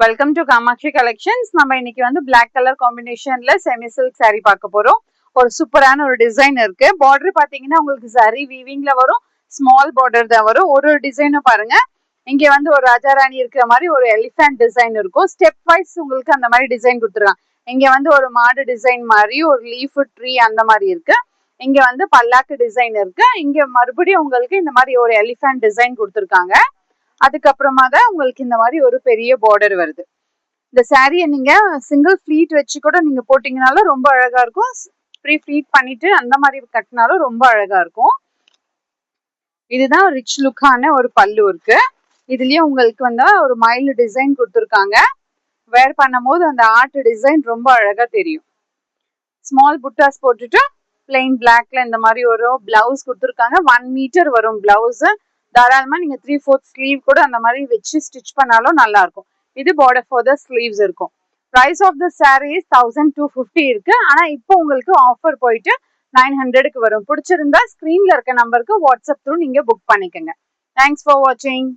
Welcome to Kamakshi collections. நம்ம இன்னைக்கு வந்து பிளாக் கலர் காம்பினேஷன்ல செமி சில்க் saree பார்க்க போறோம். ஒரு சூப்பரான ஒரு டிசைன் இருக்கு. பார்டர் பாத்தீங்கன்னா உங்களுக்கு சரி வீவிங்ல வரும், ஸ்மால் பார்டர் தான் வரும். ஒரு டிசைனும் பாருங்க, இங்க வந்து ஒரு ராஜாராணி இருக்கிற மாதிரி ஒரு எலிஃபென்ட் டிசைன் இருக்கும். ஸ்டெப் வைஸ் உங்களுக்கு அந்த மாதிரி டிசைன் கொடுத்துருக்காங்க. இங்க வந்து ஒரு மாடு டிசைன் மாதிரி, ஒரு லீஃப் ட்ரீ அந்த மாதிரி இருக்கு. இங்க வந்து பல்லாக்கு டிசைன் இருக்கு. இங்க மறுபடியும் உங்களுக்கு இந்த மாதிரி ஒரு எலிஃபென்ட் டிசைன் கொடுத்துருக்காங்க. அதுக்கப்புறமா தான் உங்களுக்கு இந்த மாதிரி ஒரு பெரிய பார்டர் வருது. இந்த சாரியை நீங்க சிங்கிள் ஃபிளீட் வச்சு கூட நீங்க போட்டீங்கனாலும் ரொம்ப அழகா இருக்கும். ப்ரீ ஃபிளீட் பண்ணிட்டு அந்த மாதிரி கட்டினாலும் ரொம்ப அழகா இருக்கும். இதுதான் ரிச் லுக்கான ஒரு பல்லு இருக்கு. இதுலயும் உங்களுக்கு வந்து ஒரு மைல்டு டிசைன் கொடுத்துருக்காங்க. வேர் பண்ணும் போது அந்த ஆர்ட் டிசைன் ரொம்ப அழகா தெரியும். ஸ்மால் புட்டாஸ் போட்டுட்டு பிளெயின் பிளாக்ல இந்த மாதிரி ஒரு பிளவுஸ் கொடுத்துருக்காங்க. 1 மீட்டர் வரும் பிளவுஸ். தாராளமா நீங்க 3/4 ஸ்லீவ் கூட அந்த மாதிரி வச்சு ஸ்டிச் பண்ணாலும் நல்லா இருக்கும். இது பார்டர் ஃபார் த ஸ்லீவ்ஸ் இருக்கும். பிரைஸ் ஆஃப் த சாரீ 1250 இருக்கு. ஆனா இப்போ உங்களுக்கு ஆஃபர் போயிட்டு 900க்கு வரும். பிடிச்சிருந்தா ஸ்கிரீன்ல இருக்க நம்பருக்கு வாட்ஸ்அப் த்ரூ நீங்க புக் பண்ணிக்கோங்க. தேங்க்ஸ் ஃபார் வாட்சிங்.